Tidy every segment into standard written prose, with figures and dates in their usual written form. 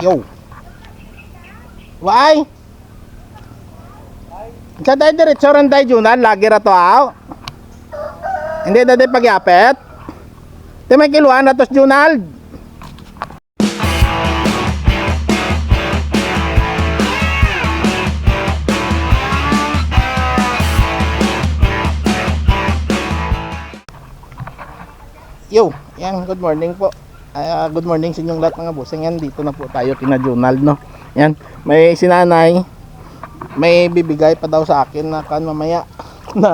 Yo. Why? Sa tayo diretso rin tayo Junal, lagi rato aw. Hindi dati pagyapet. Ito may kiluan na tos Junal. Yo, yan, good morning po. Good morning sa inyong lahat mga busing. Yan, dito na po tayo kina Junal, no. Yan, may sinanay, may bibigay pa daw sa akin na kan mamaya na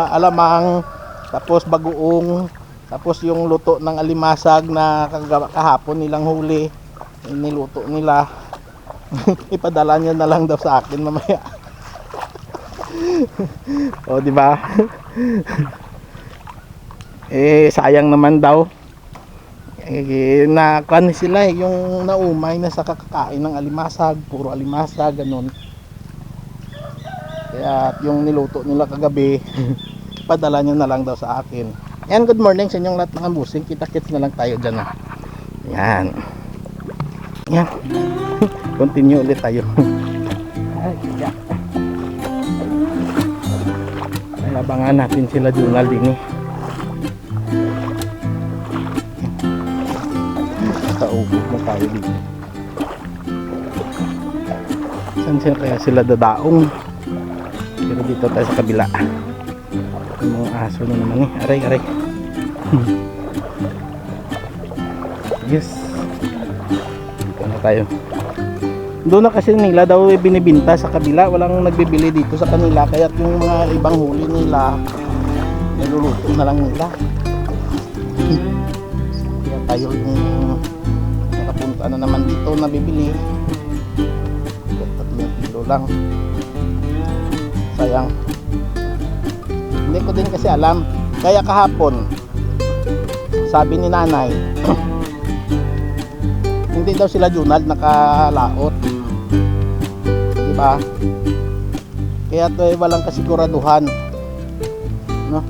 alamang, tapos bagoong, tapos yung luto ng alimasag na kahapon nilang huli, niluto nila. Ipadala niya na lang daw sa akin mamaya. O, di ba? Sayang naman daw. Nakuan sila yung naumay na sa kakakain ng alimasag, puro alimasag, ganun. Kaya yung niluto nila kagabi, padala nyo na lang daw sa akin. Yan, good morning sa inyong lahat mga busing. Kita-kits na lang tayo dyan. Yan. Yan. Continue ulit tayo. Ay, yeah. Labangan natin sila Junal din eh. Kaubos na tayo dito. Saan kaya sila dadaong? Pero dito tayo sa kabila. Yung mga aso na naman eh. Aray, aray. Yes. Dito na tayo. Doon na kasi nila daw binibinta sa kabila. Walang nagbibili dito sa kanila. Kaya yung mga ibang huli nila, niluluto na lang nila. Kaya tayo yung nakapunta na naman dito na bibili. 3 kilo lang. Sayang. Hindi ko din kasi alam. Kaya kahapon sabi ni nanay hindi daw sila Junal nakalaot, diba? Kaya to ay walang kasiguraduhan, no?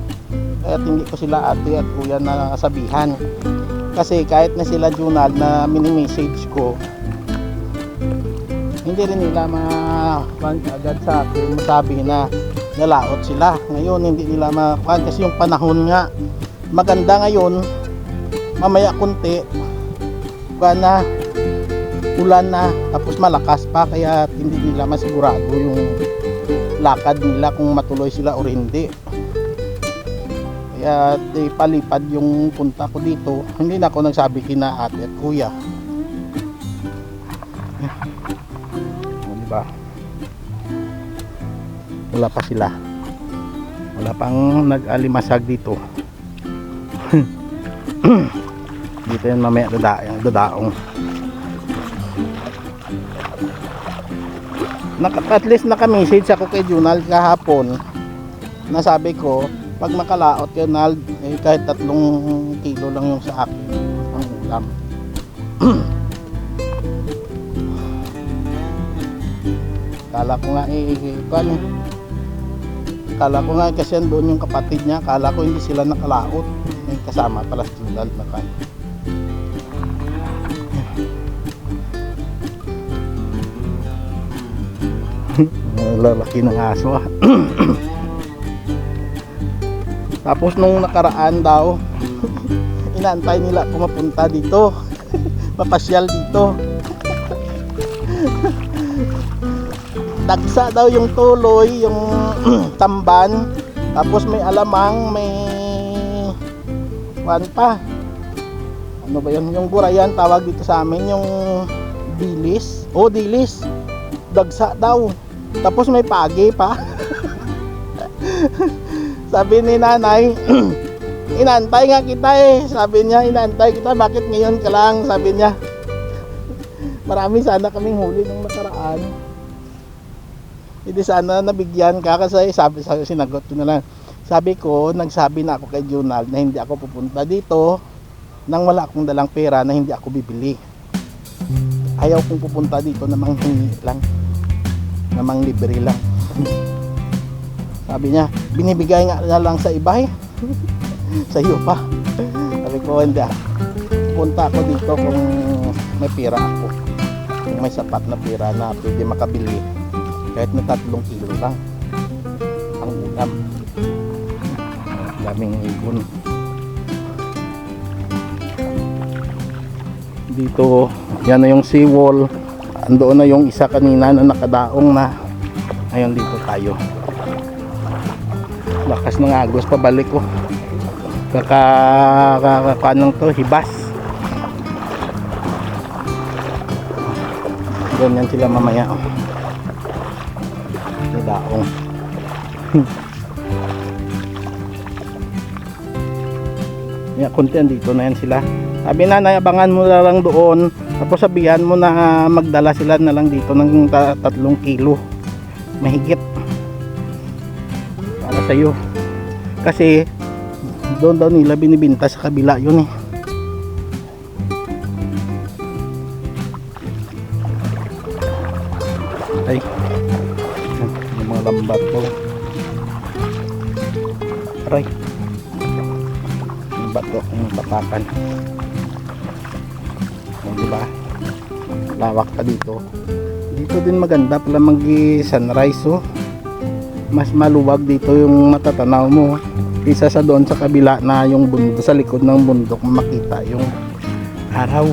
Kaya hindi ko sila ate at kuya na sabihan. Kasi kahit na sila Junal na mini-message ko, hindi rin nila agad sa akin masabi na nalaot sila. Ngayon hindi nila makuhan kasi yung panahon nga maganda ngayon, mamaya kunti na ulan na tapos malakas pa, kaya hindi nila masigurado yung lakad nila kung matuloy sila o hindi. Kaya palipad yung punta ko dito, hindi na ako nagsabi kina ate at kuya. Diba? Wala pa sila, wala pang nag-alimasag dito. Dito yan mamaya dadaong. At least naka-message ako kay Junal kahapon. Nasabi ko pag makalaot Junal, kahit 3 kilo lang yung sa akin ang ulam. Kala ko nga kala ko nga kasi doon yung kapatid niya, kala ko hindi sila nakalaot. May kasama pala sa Junal na kan. Lalaki ng aso. Tapos nung nakaraan daw inaantay nila ako mapunta dito. Papasyal dito. Dagsa daw yung tuloy, yung tamban. Tapos may alamang, may pa. Ano ba yun? Yung gurayan tawag dito sa amin, yung dilis. Oh, dilis. Dagsa daw. Tapos may pagi pa. Sabi ni nanay, inantay nga kita eh. Sabi niya, inantay kita, bakit ngayon ka lang? Sabi niya. Marami sana kaming huli nung nakaraan. Hindi sana nabigyan ka kasi sinagot ko na lang. Sabi ko, nagsabi na ako kay Junal na hindi ako pupunta dito nang wala akong dalang pera na hindi ako bibili. Ayaw kong pupunta dito na manghingi lang, na manglibre lang. Sabi niya, binibigay nga lang sa iba eh. Sa iyo pa. Sabi ko, hindi. Punta ako dito kung may pera ako. Kung may sapat na pera na pwede makabili kahit na 3 kilo lang ang ulam. Daming ibon. Dito, yan na yung seawall. Andoon na yung isa kanina na nakadaong na. Ngayon dito tayo. Lakas ng agos, pabalik ko. Kakakanang to, hibas. Ganyan sila mamaya. Daong. Yeah, konti dito na yan sila. Sabi na, abangan mo na lang doon. Tapos sabihan mo na magdala sila na lang dito ng 3 kilo. Mahigit. Para sa'yo. Kasi doon daw nila binibinta sa kabila yun eh. Ay. Yung mga lambat po. Aray. Yung bato, yung tapakan. Diba? Lawak pa dito. Dito din maganda pala mag-sunrise oh. Mas maluwag dito yung matatanaw mo isa sa doon sa kabila na yung bundok, sa likod ng bundok makita yung araw.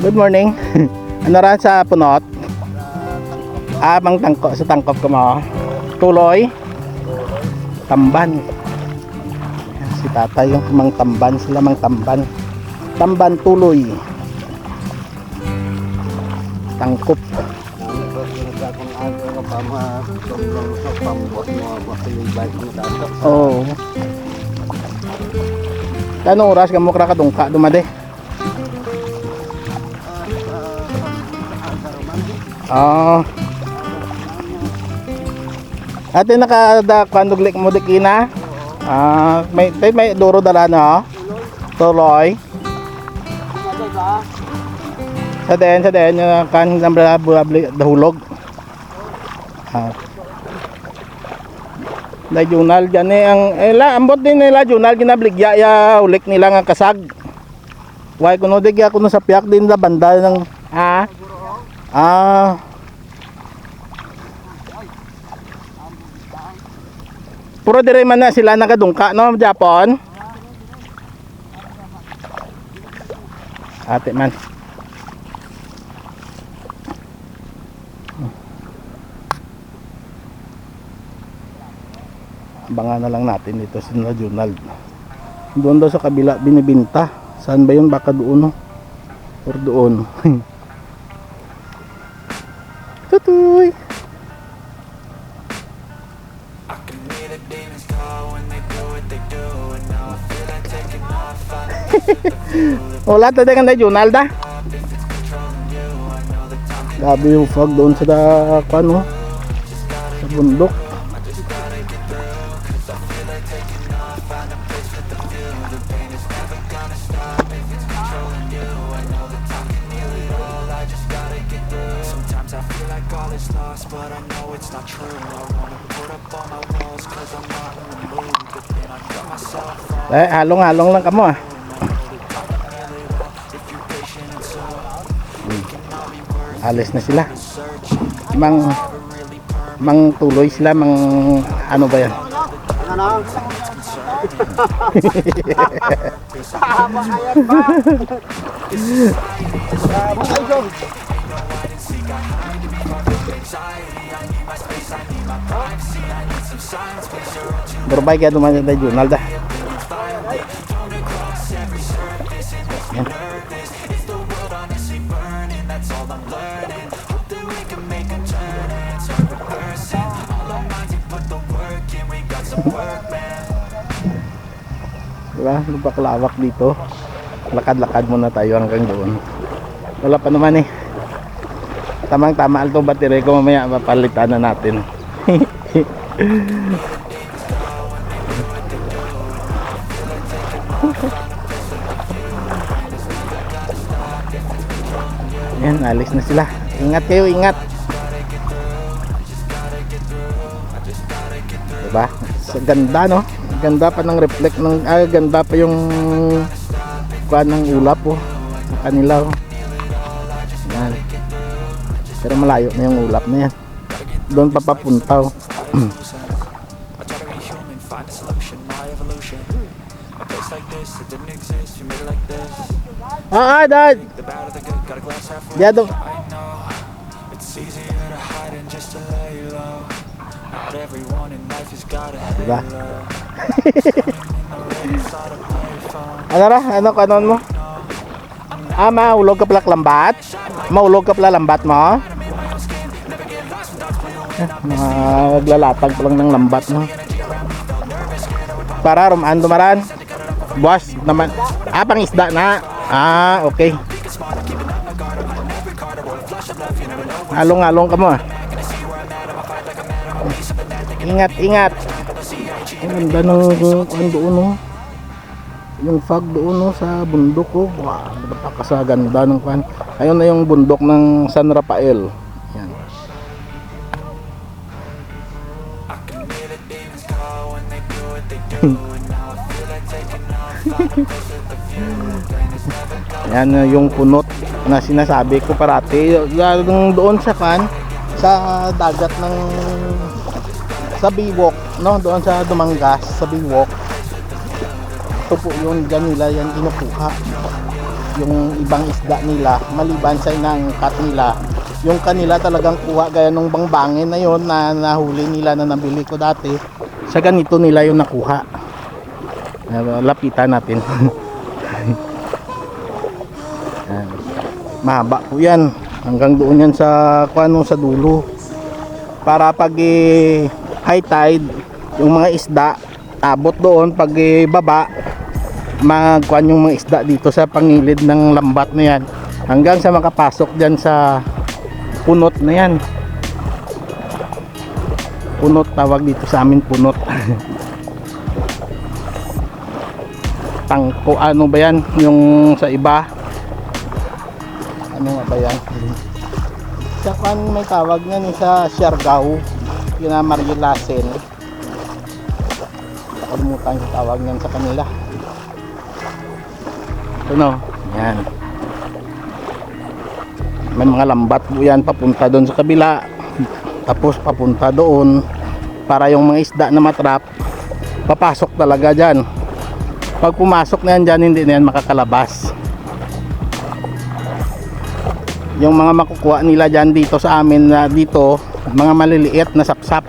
Good morning. Ano ran sa punot? Mang tangko sa tangkop ka mo. Tuloy. Tamban. Si tatay yung mang tamban, sila mang tamban. Tamban tuloy. Tangkop. Oh. Anong oras ka mo kadungka dumade? Ah. Ate nakada kanduglik mo dikina. May duro dala na. Tuloy. Sa den yung kan nambra dahulog. Na junal dyan eh ang ambot din nila junal ginabligya ya ulik nila nga kasag. Way kuno digya kuno sa piyak din la banda ng puro dire man na sila nakadungka no Japon. Ate man. Abangan na lang natin dito sa Junald. Doon daw sa kabila binibinta. Saan ba yun? Baka doon no? Or doon. Tutoy! Wala tayo kan tayo Junald ah. Grabe yung fog doon sa ano, sa bundok. Halong-halong lang kamo ah. Alis na sila. Mang tuloy sila, ano ba yan? Berbay kaya dumaan tayo Junald dah. Yan. Diba? Lupaklawak dito. Lakad-lakad muna tayo hanggang doon. Wala pa naman eh. Tamang-tama alto battery ko, mamaya mapalitan na natin. Yan, alis na sila. Ingat kayo, ingat. Diba? Sa ganda no? Ganda pa ng reflect ng ganda pa yung kuan ng ulap oh sa kanila oh. Yan. Pero malayo na yung ulap na yan. Doon pa papunta oh. Dad. Diado. Diba? Ano ra? Ano kanon mo? Maulog ka pala lambat? Maulog ka pala lambat mo? Naglalatag pa lang ng lambat mo. Para rumaan dumaran. Boss naman. Pang isda na. Okay. Along-along ka mo. Ingat. Ang ganda ng doon oh. Yung fog doon oh, sa bundok oh. Wow, napakasaganda ng kwan. Ayun na yung bundok ng San Rafael. Yan. Yan yung punot na sinasabi ko parati. Doon sa kan sa dagat ng sa Biwok, no? Doon sa Dumangas, sa Biwok. Ito po yun, dyan nila yan kinukuha. Yung ibang isda nila, maliban sa inangkat nila. Yung kanila talagang kuha, gaya nung bangbangin na yun na nahuli nila na nabili ko dati. Sa ganito nila yung nakuha. Lapitan natin. Mahaba po yan. Hanggang doon yan sa sa dulo. Para pag high tide, yung mga isda abot doon, pag baba magkuhan yung mga isda dito sa pangilid ng lambat na yan hanggang sa makapasok dyan sa punot na yan. Punot, tawag dito sa amin punot. Tangko, ano ba yan yung sa iba, ano nga ba yan sa kan may tawag niyan sa Siargao, yun na Marilasen. Nakalimutan yung tawag niyan sa kanila. Ito no, yan. May mga lambat po yan papunta doon sa kabila. Tapos papunta doon para yung mga isda na matrap papasok talaga dyan. Pag pumasok na yan dyan, hindi na yan makakalabas. Yung mga makukuha nila dyan dito sa amin na dito, mga maliliit na sapsap.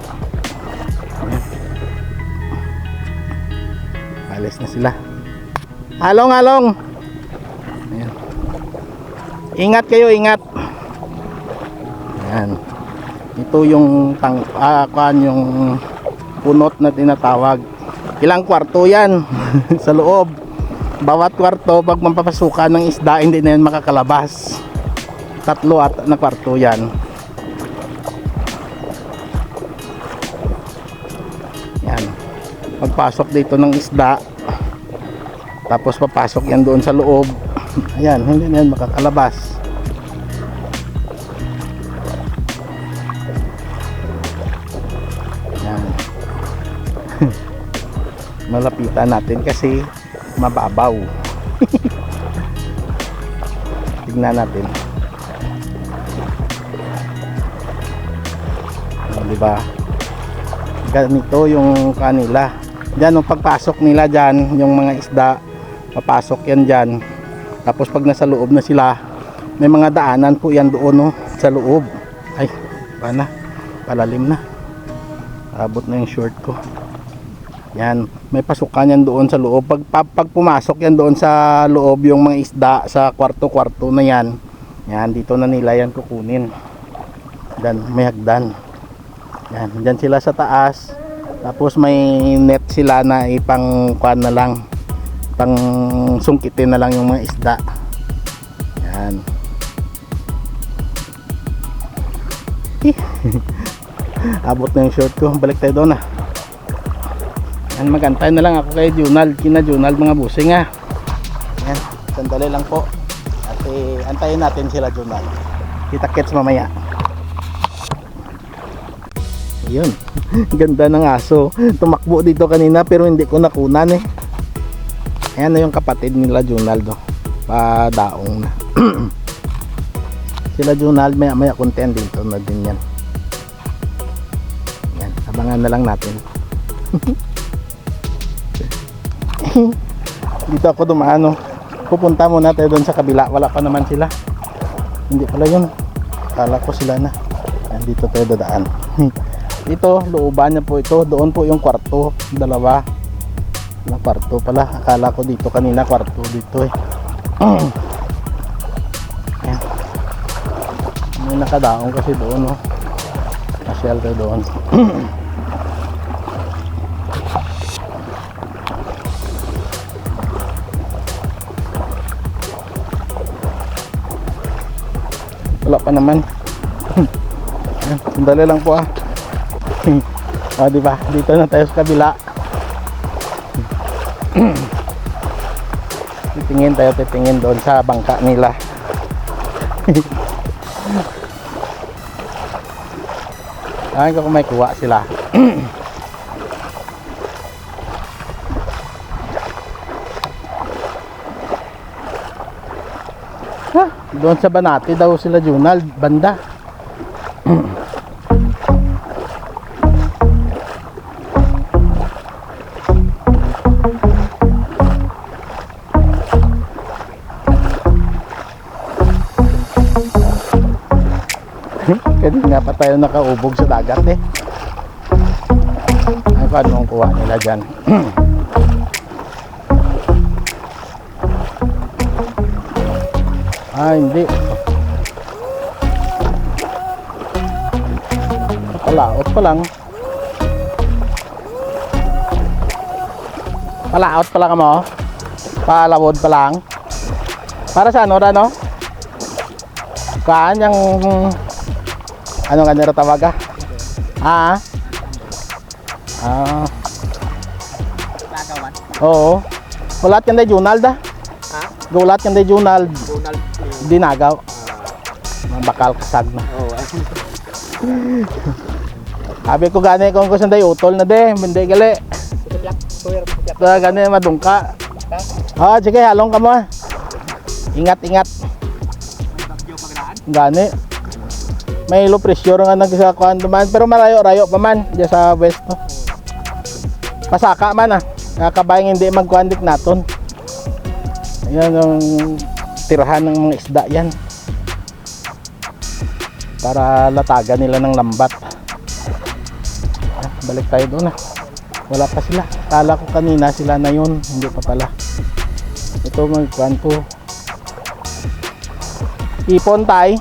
Alis na sila. Along. Ayan. Ingat kayo, ingat. Ayan. Ito yung yung punot na tinatawag. Ilang kwarto yan sa loob. Bawat kwarto, pag mapapasukan ng isda, hindi na yan makakalabas. 3 na kwarto yan. Yan. Pagpasok dito ng isda, tapos papasok yan doon sa loob. Ayan, hindi na yan makakalabas. Yan. Malapitan natin kasi mababaw. Tignan natin. Diba? Ganito yung kanila. Diyan yung pagpasok nila dyan, yung mga isda, papasok yan dyan. Tapos pag nasa loob na sila, may mga daanan po yan doon, no, sa loob. Ay, paano? Palalim na. Abot na yung short ko. Yan, may pasukan yan doon sa loob. Pag pumasok yan doon sa loob, yung mga isda sa kwarto-kwarto na yan, yan, dito na nila yan kukunin. Dan, may hagdan. Yan, dyan sila sa taas. Tapos may net sila na ipang kuan na lang, pang sungkitin na lang yung mga isda. Yan. Abot na yung short ko. Balik tayo doon. Yan, magantay na lang ako kay Junald, kina Junald mga busing ha. Yan, sandali lang po. Kasi antayin natin sila Junald. Kita-kits mamaya. Yun. Ganda ng aso. Tumakbo dito kanina pero hindi ko nakunan eh. Ayan na yung kapatid nila Junaldo. Padaong na. Sila Junald maya content dito na din yan. Yan. Abangan na lang natin. Dito ako dumaan. Pupunta muna tayo doon sa kabila. Wala pa naman sila. Hindi pala yun. Akala ko sila na. Yan, dito tayo dadaan. Ito, looban niya po ito. Doon po yung kwarto. Dalawa. Na kwarto pala. Akala ko dito kanina kwarto dito eh. Ayan. May nakadaong kasi doon Masyal tayo doon. Wala pa naman. Ayan, sandali lang po diba? Dito na tayo sa kabila. Titingin doon sa bangka nila. Ay, kung may kuha sila. Doon sa Banati daw sila Junald, banda. Kanina pa tayo nakaubog sa dagat eh. Ay, paano ang kuha nila dyan? Hindi. Palaot pa lang. Palaot pa lang mo. Palawod pa lang. Para sa ano rano? Kaan yung ano nga nila tawaga? Oo. Gulat yan day Junald Gulat yan day Junald. Dinagaw. Bakal kasag na. Sabi ko gani kung gusto day utol na de, hindi gali. Gani madungka. Sige halong ka mo. Ingat. Gani. May low pressure nga nagsakuan duman pero marayo-rayo pa man diya sa west Pasaka man Kakabayang hindi magkuandik naton. Ayan yung tirahan ng mga isda yan. Para latagan nila ng lambat. Balik tayo doon Wala pa sila. Kala ko kanina sila na yun. Hindi pa pala. Ito magkuanto. Ipon tayo.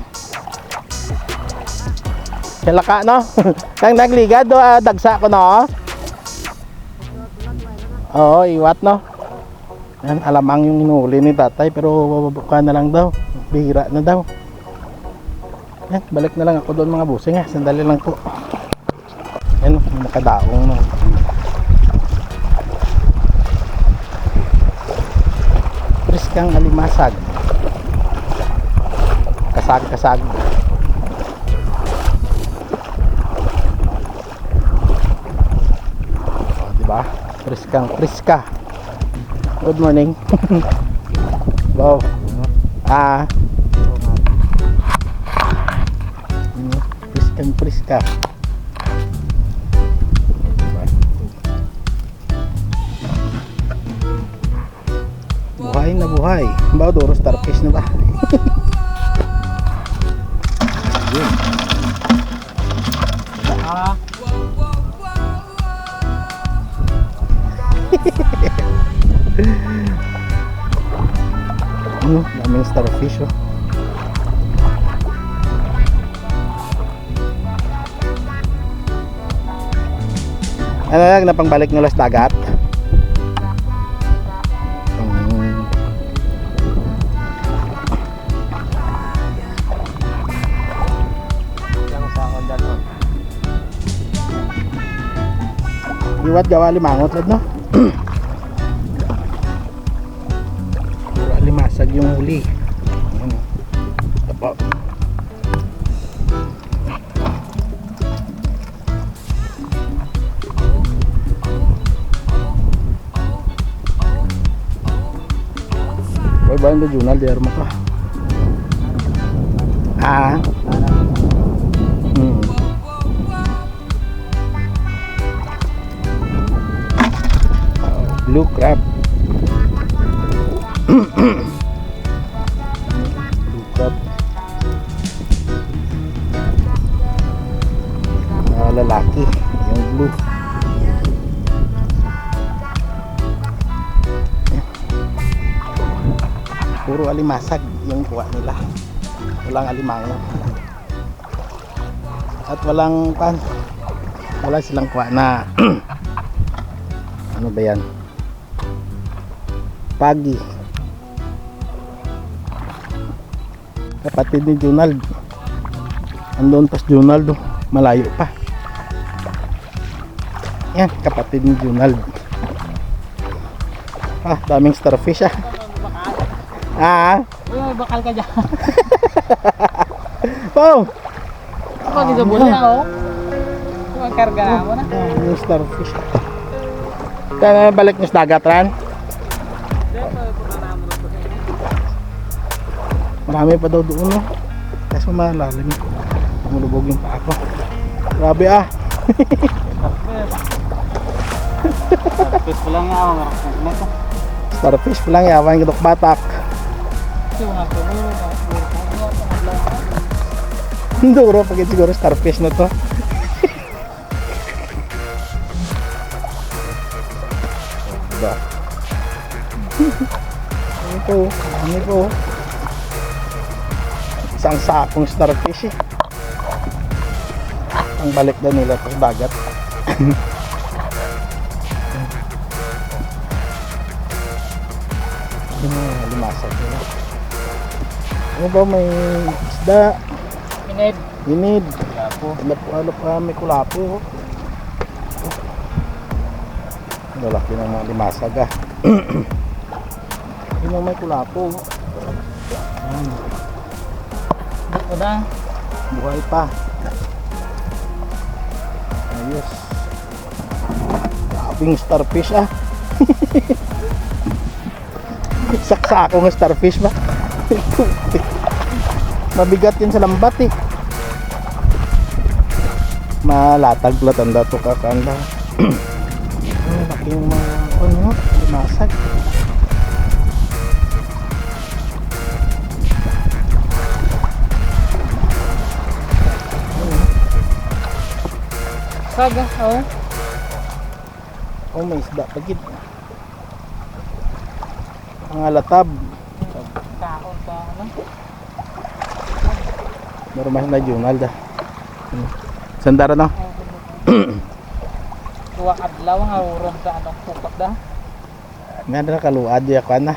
Kalaka no? Kang nagligad dagsa ko no? Oo, iwat no? Yan, alamang yung hinuli ni tatay pero babuka na lang daw. Bihira na daw. Yan, balik na lang ako doon mga busing Sandali lang po. Yan, nakadaong no. Priskang alimasag. Kasag. Diba? Priska. Good morning. Wow. Priska. Buhay na buhay. Bao duro starfish na ba? Yun. Daming starfish Ano lang na pangbalik nila sa dagat? Iwat gawa limangot lad no? Puro alimasag yung huli. Tapo. ba yung Junal di mo ka? Ah. Hmm. Blue crab. Blue crab. Lalaki yung blue. Puro alimasag yung kuha nila, walang alimango at wala silang kuha na ano ba yan, pagi. Kapatid ni Junald andun pas Junald malayo pa. Yan, kapatid ni Junald. Daming starfish Uy, bakal ka dyan. Pao! Pag isabot na ako. Magkarga na mo na. Yung starfish. Kaya balik niyo sa dagat ran? Marami pa daw doon, no? Kasi malalim. Mulubog yung paa ko. Grabe Starfish pa lang ako. Starfish pa lang yawan yung batak. Duro pag siguro starfish na to. Diba? Ano po? Isang sakong starfish ang balik daw nila sa dagat. Limasag nila. Ano ba, may isda? Inid. Ano pa, may kulapo. Lalaki ng mga limasag Yun ang may kulapo. Buhay pa. Ayos. Grabing starfish Saksakong starfish ba? Mabigat yun sa lambat malatag-latan daw to kakanda. Laking mga limasag. Saga, may isda pagid. Ang alatab. Kaon sa ano? Normal na Junald Sandara no? Tuwa adlaw nga urong sa anong pukot da. May na kaluad ya kana.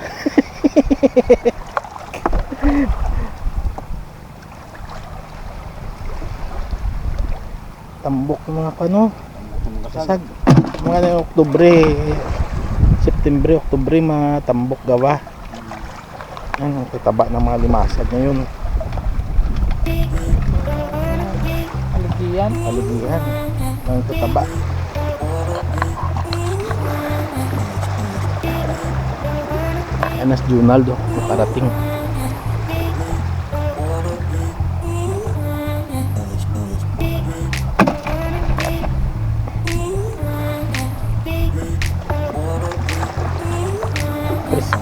Tambok mga kano. Kasag mga na Oktubre, September, Oktubre mga tambok gawa. Yan ang kitaba ng mga limasag ngayon. Aligian ang kitaba. Anas Junaldo parating.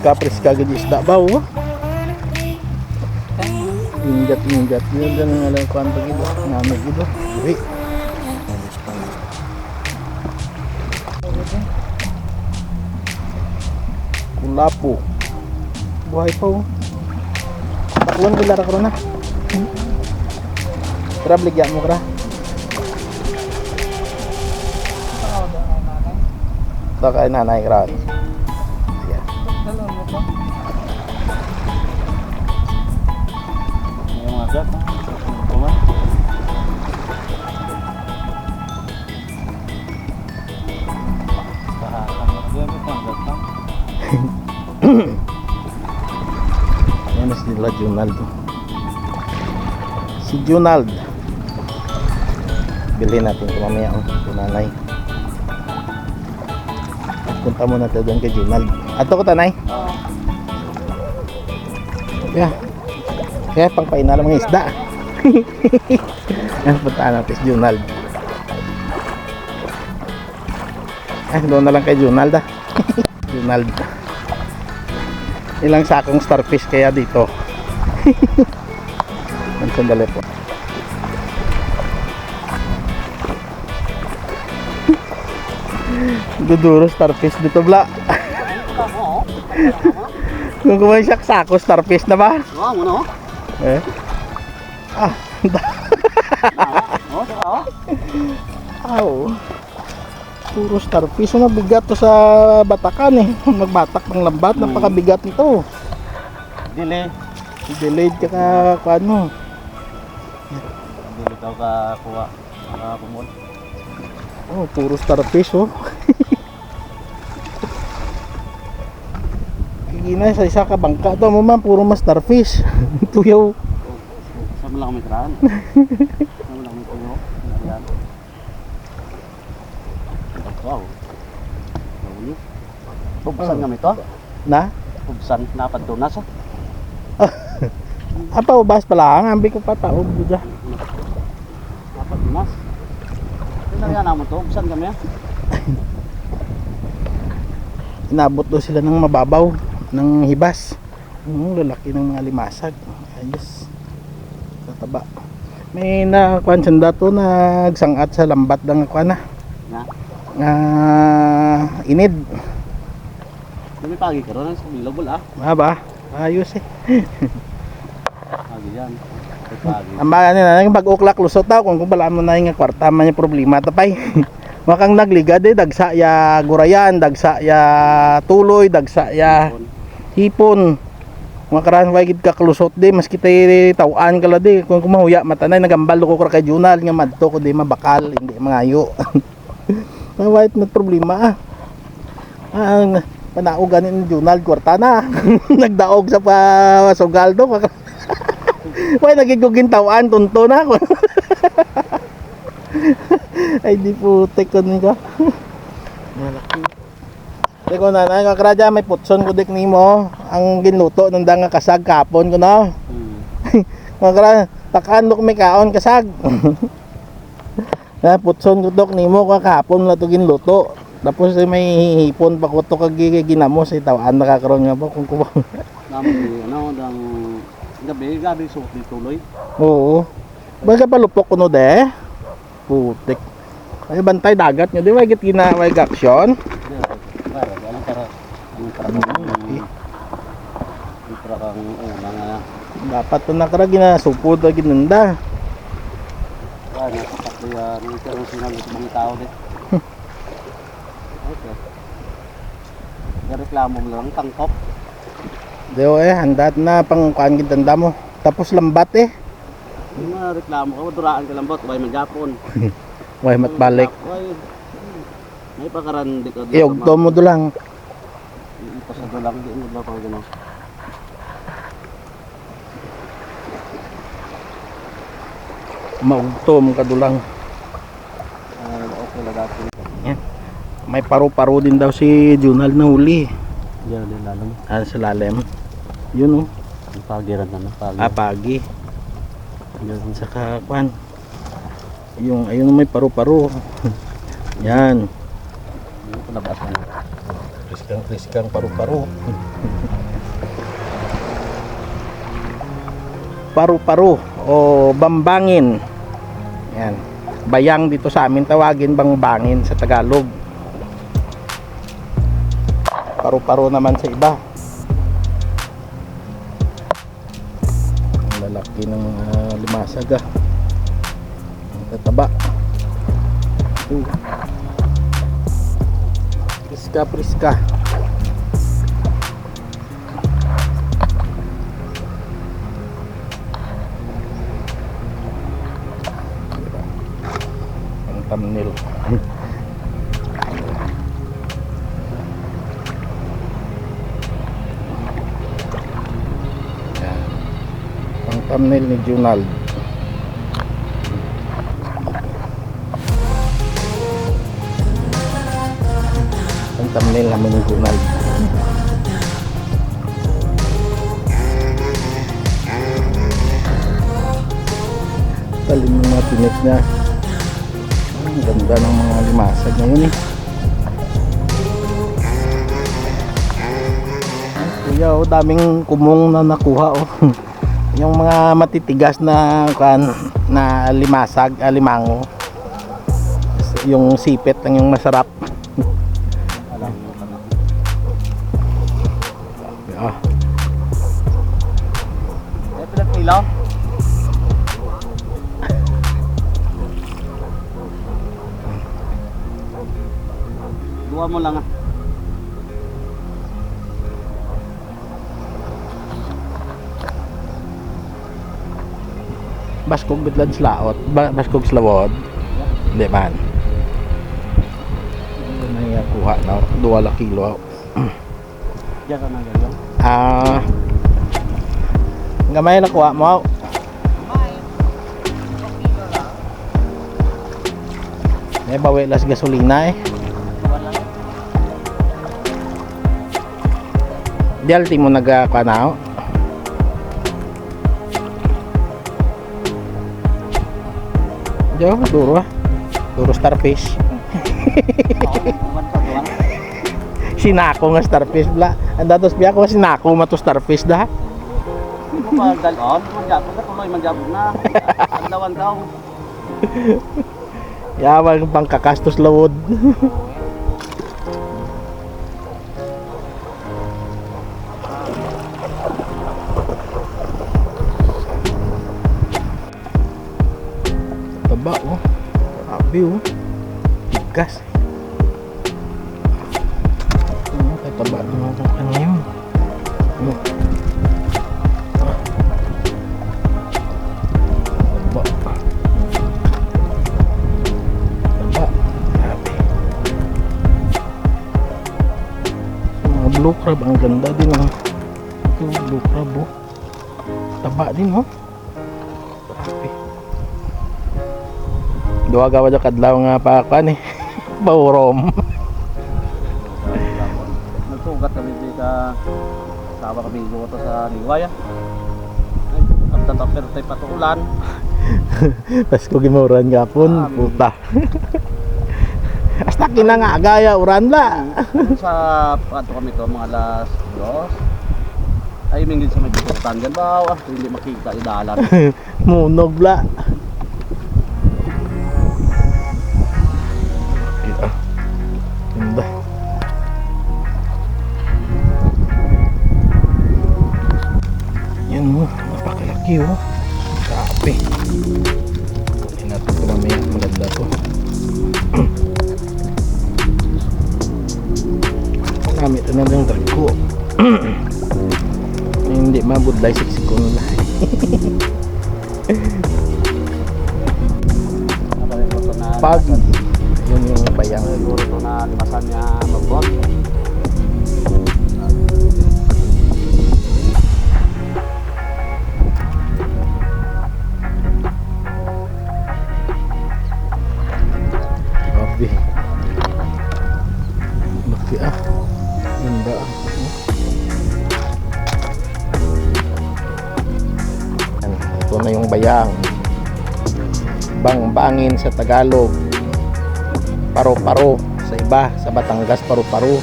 Preska gid isda ba ingat yun dan ngalang kuan pag ito namin ito kulapo buhay pa takuan bilara ko na kira bligyan mo kira ito kay nanay kira yan sila Junald si Junald bilhin natin ito mamaya nanay punta muna tayo doon kay Junald ato ko tanay Yeah. Kaya pangpain na lang mga isda. Puntaan natin si Junald. Doon na lang kay Junald ah. Junald. Ilang sakong starfish kaya dito. Sandali po. Duduro starfish dito bla. Kung kumain siya sako starfish na ba? Oo, muna. Eh. Ah. Aw. Puro starfish na bigat to sa batakan eh. Magbatak ng lambat, napakabigat nito. Dili. Delayed ka ano. Dili daw ka kuha. Kumul. Oh, puro starfish oh. Kikina sa isa ka bangka to mo man puro mas starfish. Tuyaw. Sa lang may kraan. Sa lang may tuyo. Yan. Wow. Pubsan kami to. Na? Pubsan napadtunas ah. Apa ubas pala ang ambi ko pa taog buda. Napadtunas. Tingnan nga mo to, pubsan kami ah. Inabot do sila ng mababaw ng hibas. Lalaki ng mga limasag. Ayos. Tataba. May nakuan sanda to nagsangat sa lambat ng kuan na. Inid. Kami pagi karon sa bilobol ah. Ba? Ayos eh. Pagi yan. Pagi. Ang baga nila nang pag-uklak lusot daw kung bala mo na yung kwarta man yung problema tapay. Wakang nagligad eh dagsa ya gurayan, dagsa ya tuloy, dagsa ya hipon. Makaran way gid ka klusot di mas kita tawaan kala di kung kumahuya matanay nagambal ko kay Junal nga madto ko di mabakal hindi mangayo. Mawait na problema ah. Ang panaugan ni Junal kwarta na. Nagdaog sa pasugal do. Way nagigugin tawaan tunto na ako. Ay di putek ko nito. Malaki. Deko na kakradya may putson ko dik nimo ang ginluto nang nga kasag kapon ko no. Kakra takan dok may kaon kasag. Na putson ko dok nimo kakapon na to ginluto. Tapos may hipon pa ko to kag ginamos ay tawaan nakakaroon nga po kung kumo. Namo ano dang gabi so tuloy. Oo. Basta palupok kuno de. Putik. Ay bantay dagat nyo di way git gina way action. Para kang mga Dapat to nakara ginasupod na ginanda. ano kapag yan international sa mga tao din. Okay. Reklamo mo lang tangkop. Deo handat na pang kuan gid tanda mo. Tapos lambat eh. Yung mga reklamo ka, duraan ka lang ba? Way magapon. Way matbalik. May pakaran di ka. Iugto mo do lang. Ipasado lang di mo ba pang gano'n. Maugto mo kadulang. Okay lang dati. Yan. May paru-paro din daw si Junal na huli. Diyan din lalang. Sa lalim. Yun oh. Ang pagiran na pagi. Pagi. Diyan Saka kwan. Yung ayun may paru-paro. Yan. yung palabas na. Kriskang paru-paro. Paru-paro o bambangin. Yan. Bayang dito sa amin tawagin bambangin sa Tagalog. Paru-paro naman sa iba. Ang lalaki ng limasag ah. Ang tataba. Priska. Ang thumbnail. Ang thumbnail ni Junal. Ang thumbnail namin ni Junal. tinik niya. Ang ganda ng mga limasag ngayon eh. Kuya, oh, daming kumong na nakuha oh. Yung mga matitigas na na limasag, alimango. Yung sipit lang yung masarap. Ah. Ilaw? Duwa mo lang ah. Baskog bitlad slaot, baskog slawod. Di man. Ano na yung kuha na 2 kilo. Diyan ka na ganyan. Gamay na kuha mo. May bawi las gasolina eh. Di alti mo nagkanao. Diyo, duro ah. Duro starfish. Sinako nga starfish bla. Ang datos biya ko sinako mato starfish da. Ito pa dalon, manjabon na tuloy manjabon na. Andawan daw. Yaman pang kakastos lawod. Taba oh. Grabe oh. Tigas. Taba naman kung ano yun. Taba. Taba. Grabe. Mga blue crab, ang ganda din oh. Ito, blue crab oh. Taba din oh. Grabe. Gawa-gawa dyan kadlaw nga pakan eh. Baurom. Nagsugat kami dito sama kami dito sa Liwaya. Ay, kaptan-tapir tayo patuulan. Pasko gimuran gapon, puta. Hasta kina nga agaya uran la. Sa pato kami to mga alas 2. Ay mingin sa may bitutan gan ba? Hindi makita idalan. Munog la. Kita. Ganda. Yan mo, napakalaki oh. Grabe. Kunin natin ito mamaya, maganda to. Gamit na lang dragko. Hindi mabudlay siksiko na lang. Pag yun yung bayang. Siguro ito na limasan niya magbot. Grabe. Laki ah. Ganda ah. Yan, ito na yung bayang. Bang-bangin sa Tagalog. Paro-paro sa iba. Sa Batangas paro-paro.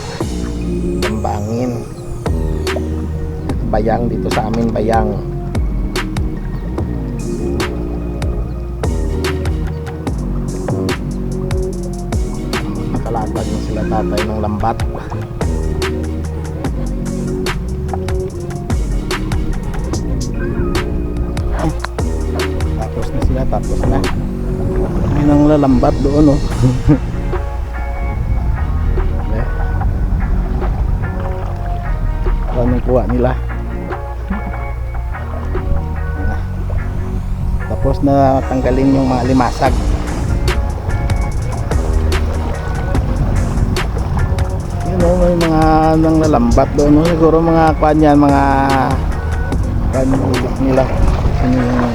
Bang-bangin. Bayang dito sa amin, bayang. Nakalatag na sila tatay ng lambat. Tapos na sila, tapos na. May nang lalambat doon oh. Anong kuha nila. Tapos na tanggalin yung mga limasag. Yun o, may mga nang lalambat doon. Siguro mga kuha niyan, mga kuha ng ulit nila. Ano yung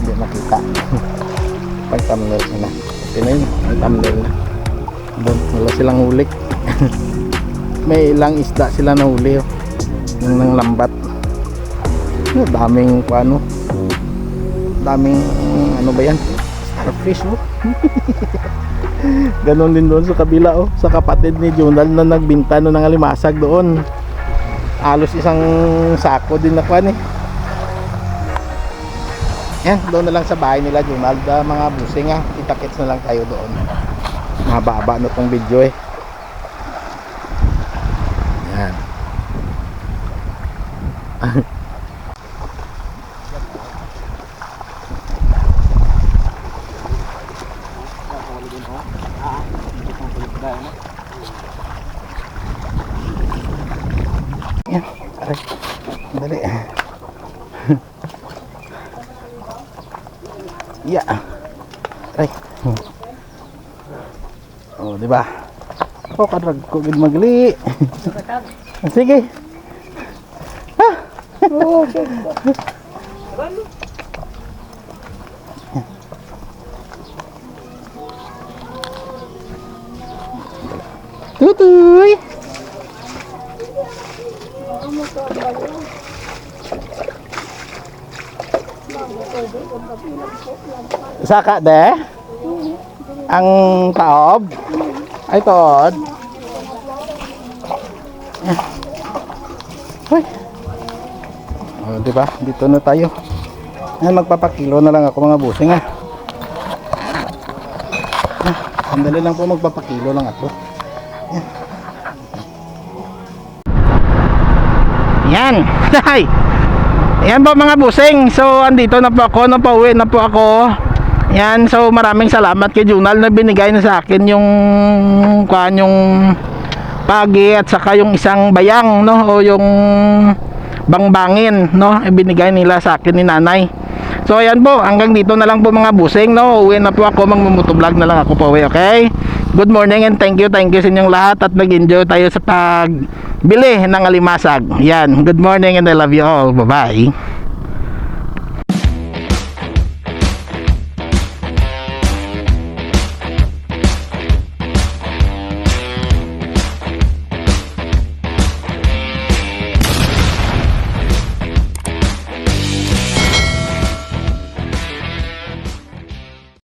hindi makita. Pag thumbnail na. Ito na yun, ang thumbnail na. Doon, wala silang ulik. May ilang isda sila na huli, oh. Yung ng lambat. Daming ano, daming ano ba yan, starfish, oh. Ganon din doon sa kabila, oh, sa kapatid ni Junal na nagbinta no ng alimasag doon. Halos isang sako din na kwan, eh. Yan, doon na lang sa bahay nila Junal, mga busing, ah. Kita-kits na lang tayo doon. Mababa na tong video, eh. Yan. Yan, aray. Dali. Ya. Aray. Oh, di ba? Oh, kadrag ko gid magli. Sige. Ah. Oh, okay. Tutuy. Saka de? Ang taob? Ay, tood. Uy. Oh, di ba? Dito na tayo. Ay, magpapakilo na lang ako mga busing, ah. Sandali lang po, magpapakilo lang ako. Yan. Yan. Yan po mga busing. So andito na po ako, napauwi na po ako. Yan, so maraming salamat kay Junal na binigay na sa akin yung pagi at saka yung isang bayang, no, o yung bangbangin, no, ibinigay nila sa akin ni nanay. So ayan po, hanggang dito na lang po mga busing, no. Uwi na po ako, magmumotovlog na lang ako po, okay? Good morning and thank you sa inyong lahat at nag-enjoy tayo sa pagbili ng alimasag. Yan, good morning and I love you all. Bye-bye.